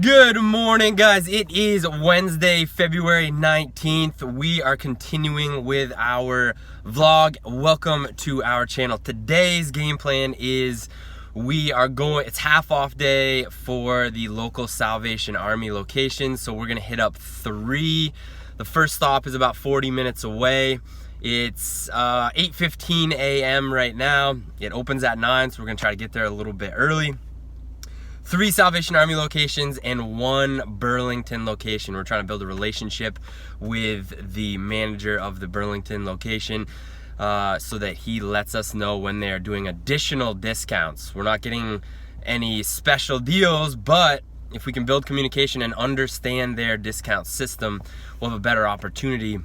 Good morning, guys. It is Wednesday, February 19th. We are continuing with our vlog. Welcome to our channel. Today's game plan is it's half off day for the local Salvation Army locations. So we're gonna hit up 3. The first stop is about 40 minutes away. It's 8:15 a.m. right now. It opens at 9, so we're gonna try to get there a little bit early. 3 Salvation Army locations and 1 Burlington location. We're trying to build a relationship with the manager of the Burlington location so that he lets us know when they're doing additional discounts. We're not getting any special deals, but if we can build communication and understand their discount system, we'll have a better opportunity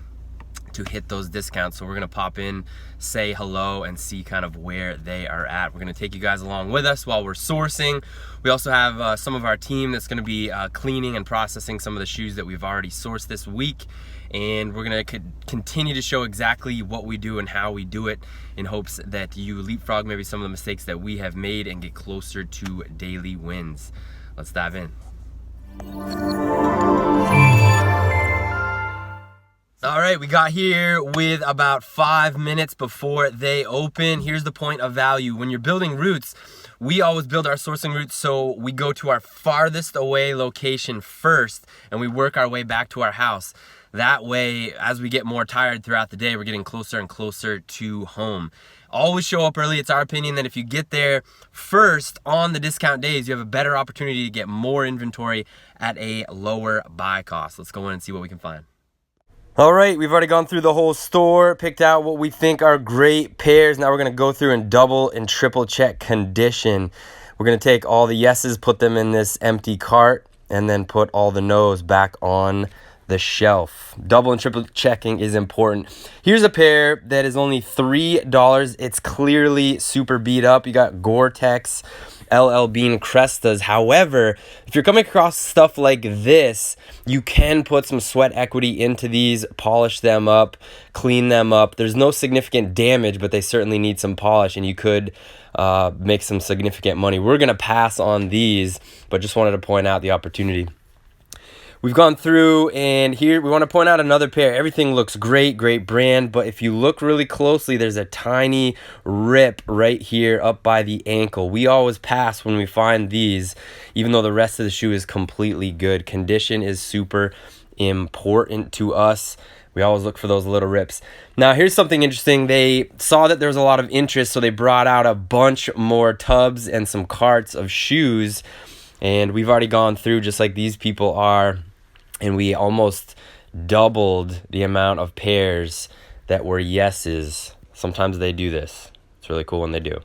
to hit those discounts. So we're gonna pop in, say hello, and see kind of where they are at. We're gonna take you guys along with us while we're sourcing. We also have some of our team that's gonna be cleaning and processing some of the shoes that we've already sourced this week. And we're gonna continue to show exactly what we do and how we do it in hopes that you leapfrog maybe some of the mistakes that we have made and get closer to daily wins. Let's dive in. All right, we got here with about 5 minutes before they open. Here's the point of value. When you're building routes, we always build our sourcing routes so we go to our farthest away location first and we work our way back to our house. That way, as we get more tired throughout the day, we're getting closer and closer to home. Always show up early. It's our opinion that if you get there first on the discount days, you have a better opportunity to get more inventory at a lower buy cost. Let's go in and see what we can find. All right, we've already gone through the whole store, picked out what we think are great pairs. Now we're gonna go through and double and triple check condition. We're gonna take all the yeses, put them in this empty cart, and then put all the no's back on the shelf. Double and triple checking is important. Here's a pair that is only $3. It's clearly super beat up. You got Gore-Tex LL Bean Crestas. However, if you're coming across stuff like this, you can put some sweat equity into these, polish them up, clean them up. There's no significant damage, but they certainly need some polish, and you could make some significant money. We're gonna pass on these, but just wanted to point out the opportunity. We've gone through, and here we want to point out another pair. Everything looks great, great brand, but if you look really closely, there's a tiny rip right here up by the ankle. We always pass when we find these, even though the rest of the shoe is completely good. Condition is super important to us. We always look for those little rips. Now, here's something interesting. They saw that there was a lot of interest, so they brought out a bunch more tubs and some carts of shoes, and we've already gone through just like these people are. And we almost doubled the amount of pairs that were yeses. Sometimes they do this. It's really cool when they do.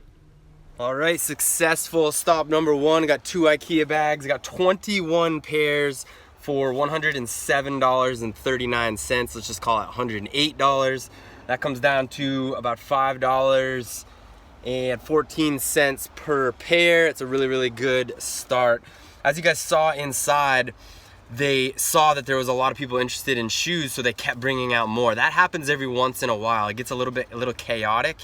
All right, successful stop number 1. Got 2 IKEA bags. Got 21 pairs for $107.39. Let's just call it $108. That comes down to about $5.14 per pair. It's a really, really good start. As you guys saw inside, they saw that there was a lot of people interested in shoes, so they kept bringing out more. That happens every once in a while. It gets a little chaotic,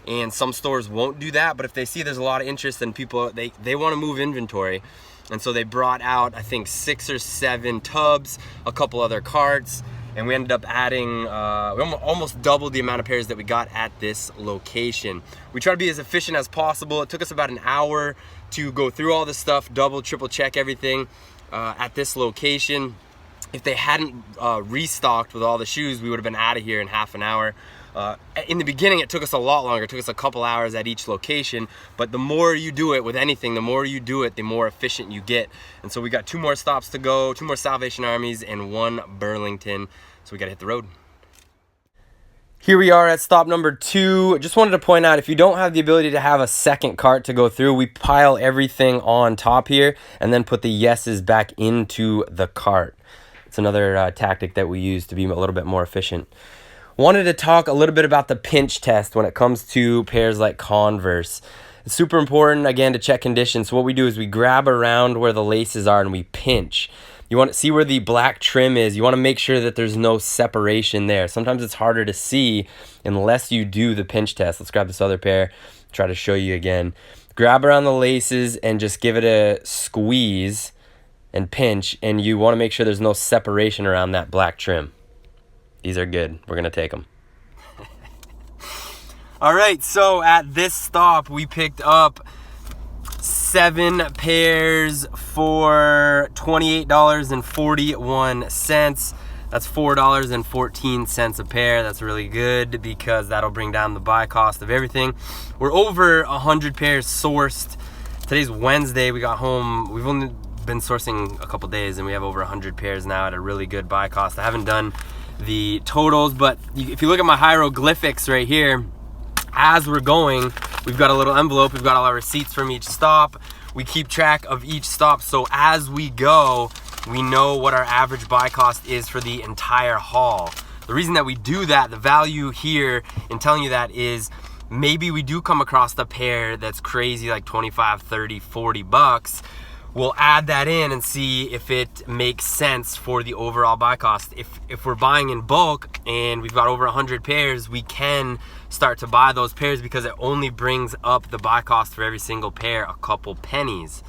and some stores won't do that, but if they see there's a lot of interest and people, they want to move inventory. And so they brought out, I think, 6 or 7 tubs, a couple other carts, and we ended up adding, we almost doubled the amount of pairs that we got at this location. We try to be as efficient as possible. It took us about an hour to go through all this stuff, double, triple check everything. At this location. If they hadn't restocked with all the shoes, we would have been out of here in half an hour. In the beginning, it took us a lot longer. It took us a couple hours at each location, but the more you do it with anything, the more you do it, the more efficient you get. And so we got 2 more stops to go, 2 more Salvation Armies and 1 Burlington. So we gotta hit the road. Here we are at stop number 2. Just wanted to point out, if you don't have the ability to have a second cart to go through, we pile everything on top here and then put the yeses back into the cart. It's another tactic that we use to be a little bit more efficient. Wanted to talk a little bit about the pinch test when it comes to pairs like Converse. It's super important, again, to check condition. So what we do is we grab around where the laces are and we pinch. You want to see where the black trim is. You want to make sure that there's no separation there. Sometimes it's harder to see unless you do the pinch test. Let's grab this other pair, try to show you again. Grab around the laces and just give it a squeeze and pinch, and you want to make sure there's no separation around that black trim. These are good. We're gonna take them. All right, so at this stop, we picked up 7 pairs for $28.41. That's $4.14 a pair. That's really good because that'll bring down the buy cost of everything. We're over 100 pairs sourced. Today's Wednesday. We got home. We've only been sourcing a couple days, and we have over 100 pairs now at a really good buy cost. I haven't done the totals, but if you look at my hieroglyphics right here, as we're going, we've got a little envelope. We've got all our receipts from each stop. We keep track of each stop, so as we go, we know what our average buy cost is for the entire haul. The reason that we do that, the value here in telling you that is maybe we do come across the pair that's crazy, like 25, 30, 40 bucks. We'll add that in and see if it makes sense for the overall buy cost. If we're buying in bulk and we've got over 100 pairs, we can start to buy those pairs because it only brings up the buy cost for every single pair a couple pennies.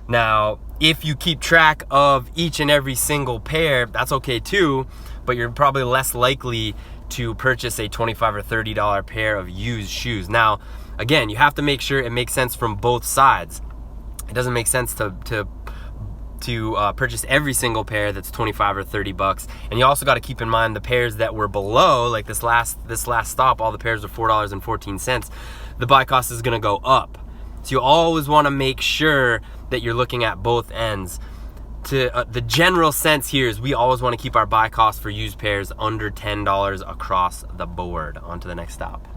Now, if you keep track of each and every single pair, that's okay too, but you're probably less likely to purchase a $25 or $30 pair of used shoes. Now, again, you have to make sure it makes sense from both sides. It doesn't make sense to purchase every single pair that's 25 or 30 bucks. And you also got to keep in mind the pairs that were below, like this last stop, all the pairs are $4.14. The buy cost is going to go up. So you always want to make sure that you're looking at both ends. The general sense here is we always want to keep our buy cost for used pairs under $10 across the board. On to the next stop.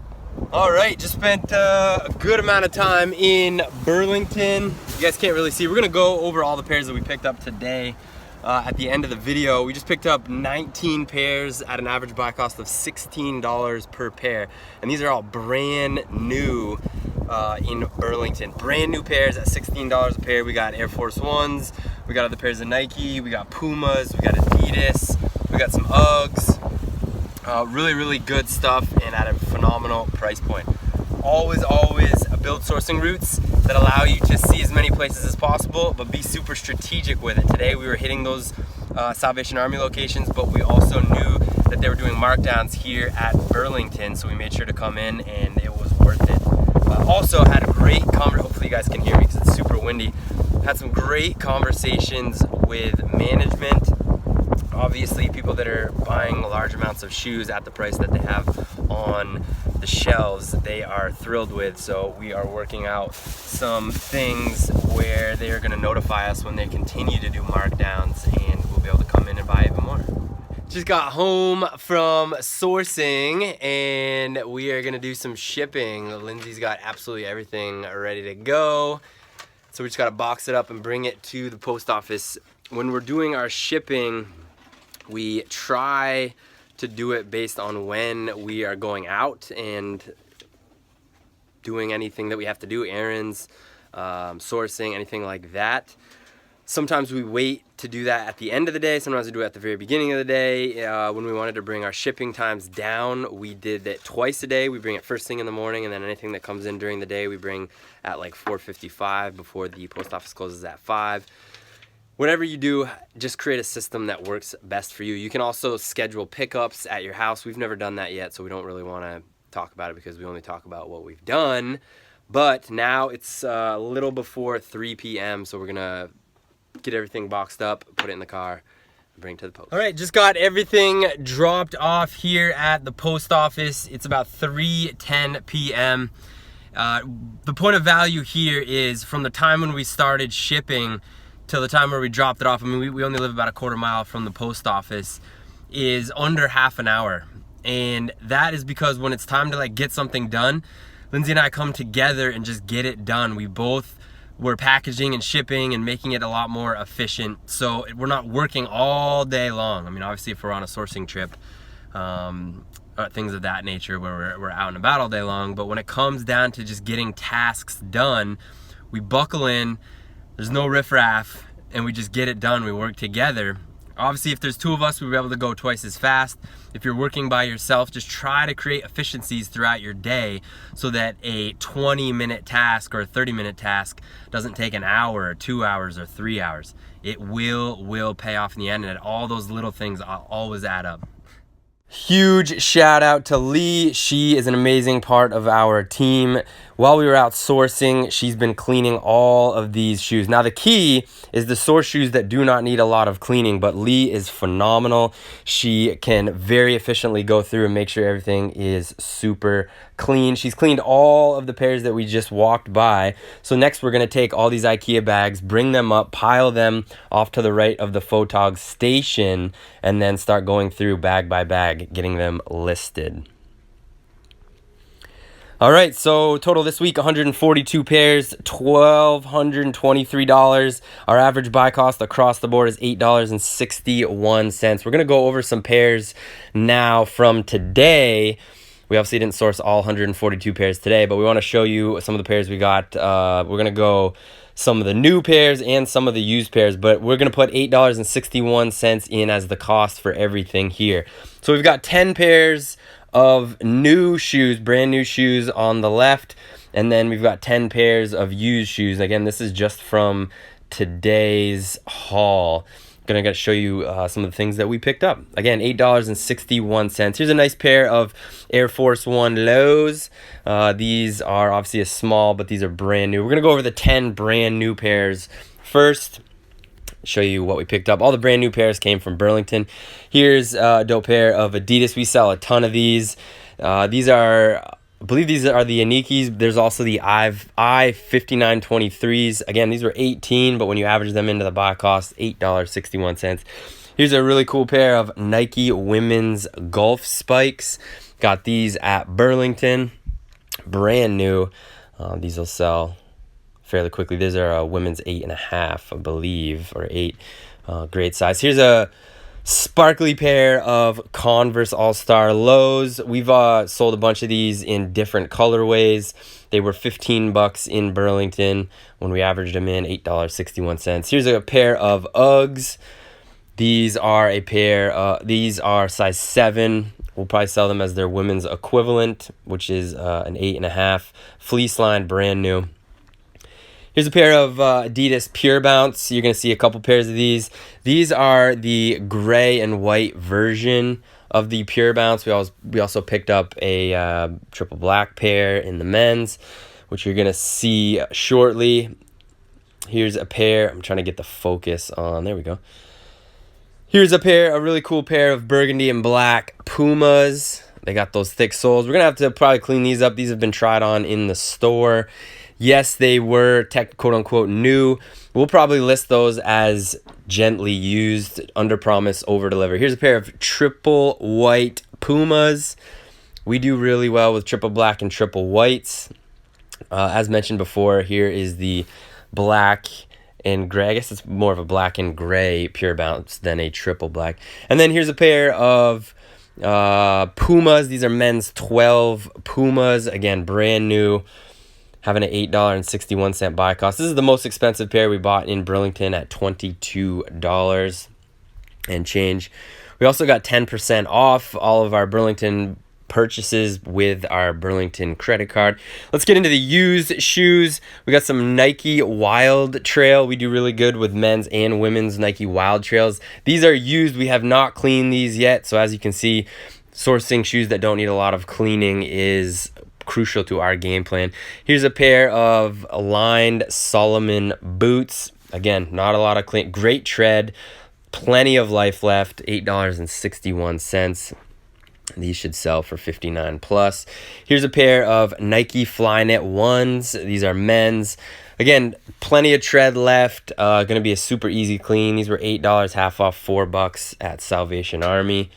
All right, just spent a good amount of time in Burlington. You guys can't really see. We're gonna go over all the pairs that we picked up today at the end of the video. We just picked up 19 pairs at an average buy cost of $16 per pair. And these are all brand new in Burlington. Brand new pairs at $16 a pair. We got Air Force Ones, we got other pairs of Nike, we got Pumas, we got Adidas, we got some Uggs. Really, really good stuff and at a phenomenal price point. Always build sourcing routes that allow you to see as many places as possible, but be super strategic with it. Today we were hitting those Salvation Army locations, but we also knew that they were doing markdowns here at Burlington, so we made sure to come in and it was worth it. Also had a great conversation, hopefully you guys can hear me because it's super windy. Had some great conversations with management. Obviously, people that are buying large amounts of shoes at the price that they have on the shelves, they are thrilled with. So we are working out some things where they are going to notify us when they continue to do markdowns, and we'll be able to come in and buy even more. Just got home from sourcing, and we are going to do some shipping. Lindsay's got absolutely everything ready to go. So we just got to box it up and bring it to the post office. When we're doing our shipping, we try to do it based on when we are going out and doing anything that we have to do, errands, sourcing, anything like that. Sometimes we wait to do that at the end of the day. Sometimes we do it at the very beginning of the day. When we wanted to bring our shipping times down, we did it twice a day. We bring it first thing in the morning, and then anything that comes in during the day, we bring at like 4:55 before the post office closes at 5. Whatever you do, just create a system that works best for you. You can also schedule pickups at your house. We've never done that yet, so we don't really want to talk about it because we only talk about what we've done. But now it's a little before 3 p.m., so we're going to get everything boxed up, put it in the car, and bring it to the post. All right, just got everything dropped off here at the post office. It's about 3:10 p.m. The point of value here is from the time when we started shipping till the time where we dropped it off. I mean, we only live about a quarter mile from the post office, is under half an hour. And that is because when it's time to like get something done, Lindsay and I come together and just get it done. We both were packaging and shipping and making it a lot more efficient. So we're not working all day long. I mean, obviously if we're on a sourcing trip, things of that nature where we're out and about all day long. But when it comes down to just getting tasks done, we buckle in. There's no riffraff, and we just get it done. We work together. Obviously, if there's two of us, we'll be able to go twice as fast. If you're working by yourself, just try to create efficiencies throughout your day so that a 20-minute task or a 30-minute task doesn't take an hour or 2 hours or 3 hours. it will pay off in the end, and all those little things always add up. Huge shout out to Lee. She is an amazing part of our team. While we were out sourcing, she's been cleaning all of these shoes. Now the key is to source shoes that do not need a lot of cleaning, but Lee is phenomenal. She can very efficiently go through and make sure everything is super clean. She's cleaned all of the pairs that we just walked by. So next we're gonna take all these IKEA bags, bring them up, pile them off to the right of the photog station, and then start going through bag by bag, getting them listed. All right, so total this week, 142 pairs, $1,223. Our average buy cost across the board is $8.61. We're gonna go over some pairs now from today. We obviously didn't source all 142 pairs today, but we wanna show you some of the pairs we got. We're gonna go some of the new pairs and some of the used pairs, but we're gonna put $8.61 in as the cost for everything here. So we've got 10 pairs of new shoes, brand new shoes on the left, and then we've got 10 pairs of used shoes. Again, this is just from today's haul. I'm gonna show you some of the things that we picked up. Again, $8.61. Here's a nice pair of Air Force One lows. These are obviously a small, but these are brand new. We're gonna go over the 10 brand new pairs first, show you what we picked up. All the brand new pairs came from Burlington. Here's a dope pair of Adidas. We sell a ton of these. These are, I believe these are the Anikis. There's also the I-5923s. Again, these were 18, but when you average them into the buy cost, $8.61. Here's a really cool pair of Nike women's golf spikes. Got these at Burlington, brand new. These will sell fairly quickly. These are a women's 8.5, I believe, or 8. Great size. Here's a sparkly pair of Converse All-Star lows. We've sold a bunch of these in different colorways. They were $15 in Burlington. When we averaged them in, $8.61. Here's a pair of Uggs. These are a pair, these are size 7. We'll probably sell them as their women's equivalent, which is an 8.5. Fleece line, brand new. Here's a pair of Adidas Pure Bounce. You're going to see a couple pairs of these. These are the gray and white version of the Pure Bounce. We also picked up a triple black pair in the men's, which you're going to see shortly. Here's a pair. I'm trying to get the focus on. There we go. Here's a really cool pair of burgundy and black Pumas. They got those thick soles. We're going to have to probably clean these up. These have been tried on in the store. Yes, they were quote-unquote new. We'll probably list those as gently used, under promise, over deliver. Here's a pair of triple white Pumas. We do really well with triple black and triple whites. As mentioned before, here is the black and gray. I guess it's more of a black and gray Pure Bounce than a triple black. And then here's a pair of Pumas. These are men's 12 Pumas. Again, brand new. Having an $8.61 buy cost. This is the most expensive pair we bought in Burlington at $22 and change. We also got 10% off all of our Burlington purchases with our Burlington credit card. Let's get into the used shoes. We got some Nike Wild Trail. We do really good with men's and women's Nike Wild Trails. These are used. We have not cleaned these yet. So as you can see, sourcing shoes that don't need a lot of cleaning is crucial to our game plan. Here's a pair of lined Solomon boots. Again, not a lot of clean. Great tread. Plenty of life left. $8.61. These should sell for $59 plus. Here's a pair of Nike Flyknit ones. These are men's. Again, plenty of tread left. Going to be a super easy clean. These were $8, half off $4 at Salvation Army.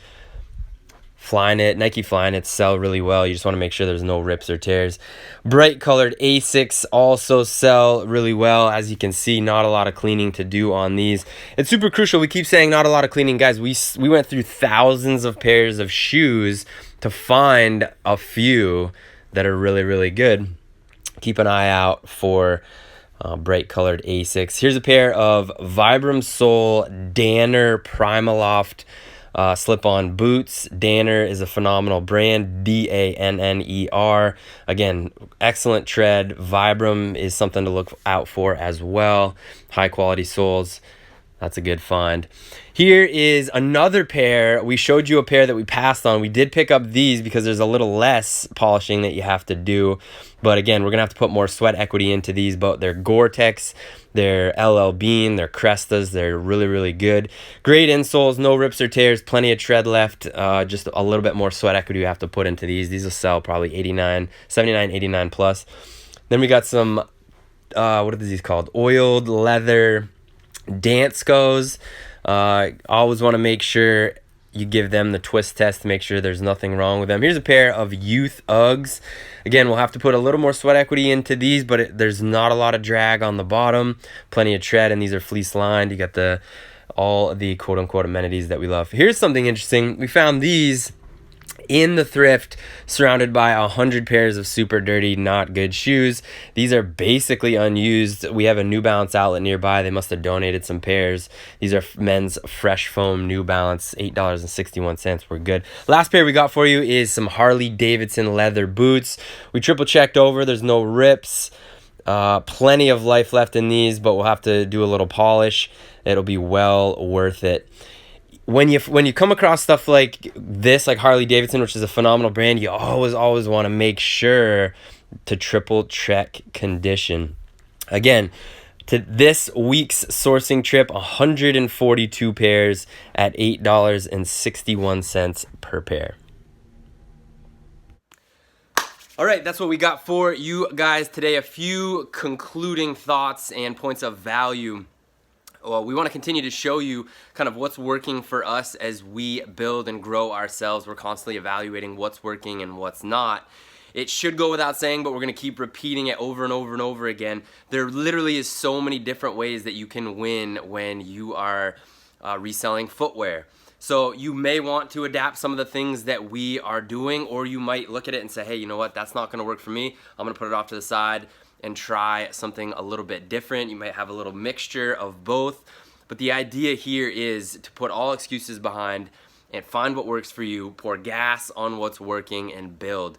Flyknit, Nike Flyknit sell really well. You just want to make sure there's no rips or tears. Bright colored Asics also sell really well. As you can see, not a lot of cleaning to do on these. It's super crucial. We keep saying not a lot of cleaning. Guys, we went through thousands of pairs of shoes to find a few that are really, really good. Keep an eye out for bright colored Asics. Here's a pair of Vibram Sole Danner Primaloft slip-on boots. Danner is a phenomenal brand. Danner. Again, excellent tread. Vibram is something to look out for as well. High quality soles. That's a good find. Here is another pair. We showed you a pair that we passed on. We did pick up these because there's a little less polishing that you have to do. But again, we're going to have to put more sweat equity into these. But they're Gore-Tex, they're LL Bean, they're Crestas. They're really, really good. Great insoles, no rips or tears, plenty of tread left. Just a little bit more sweat equity you have to put into these. These will sell probably 79, 89 plus. Then we got some, what are these called? Oiled leather dance goes. Always want to make sure you give them the twist test to make sure there's nothing wrong with them. Here's a pair of youth Uggs. Again, we'll have to put a little more sweat equity into these, but there's not a lot of drag on the bottom, plenty of tread, and these are fleece lined. You got all the quote-unquote amenities that we love. Here's something interesting. We found these in the thrift, surrounded by 100 pairs of super dirty, not good shoes. These are basically unused. We have a New Balance outlet nearby. They must have donated some pairs. These are men's fresh foam New Balance, $8.61. We're good. Last pair we got for you is some Harley Davidson leather boots. We triple checked over. There's no rips. Plenty of life left in these, but we'll have to do a little polish. It'll be well worth it. When you come across stuff like this, like Harley Davidson, which is a phenomenal brand, you always want to make sure to triple check condition. Again, to this week's sourcing trip, 142 pairs at $8.61 per pair. All right, that's what we got for you guys today. A few concluding thoughts and points of value. Well, we want to continue to show you kind of what's working for us as we build and grow ourselves. We're constantly evaluating what's working and what's not. It should go without saying, but we're going to keep repeating it over and over and over again. There literally is so many different ways that you can win when you are reselling footwear. So you may want to adapt some of the things that we are doing, or you might look at it and say, hey, you know what, that's not going to work for me. I'm going to put it off to the side and try something a little bit different. You might have a little mixture of both, but the idea here is to put all excuses behind and find what works for you, pour gas on what's working, and build.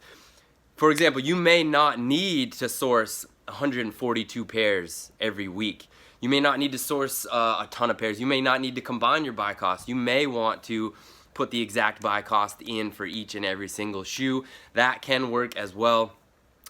For example, you may not need to source 142 pairs every week. You may not need to source a ton of pairs. You may not need to combine your buy costs. You may want to put the exact buy cost in for each and every single shoe. That can work as well.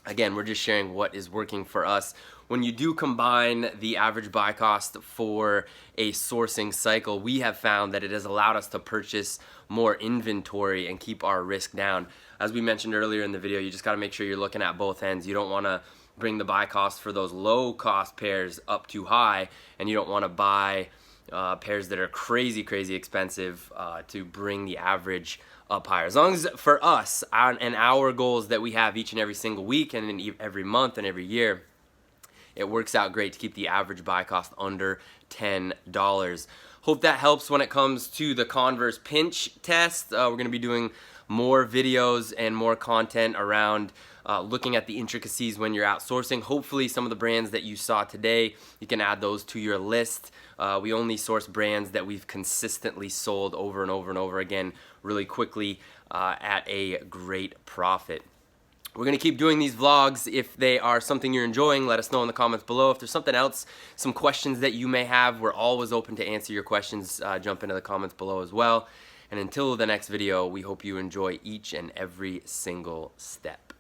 Again, we're just sharing what is working for us. When you do combine the average buy cost for a sourcing cycle, we have found that it has allowed us to purchase more inventory and keep our risk down. As we mentioned earlier in the video, you just got to make sure you're looking at both ends. You don't want to bring the buy cost for those low cost pairs up too high, and you don't want to buy pairs that are crazy expensive to bring the average up higher. As long as for us and our goals that we have each and every single week and in every month and every year, it works out great to keep the average buy cost under $10. Hope that helps when it comes to the Converse pinch test. We're going to be doing more videos and more content around looking at the intricacies when you're outsourcing. Hopefully some of the brands that you saw today, you can add those to your list. We only source brands that we've consistently sold over and over and over again really quickly at a great profit. We're going to keep doing these vlogs. If they are something you're enjoying, let us know in the comments below. If there's something else, some questions that you may have, we're always open to answer your questions. Jump into the comments below as well. And until the next video, we hope you enjoy each and every single step.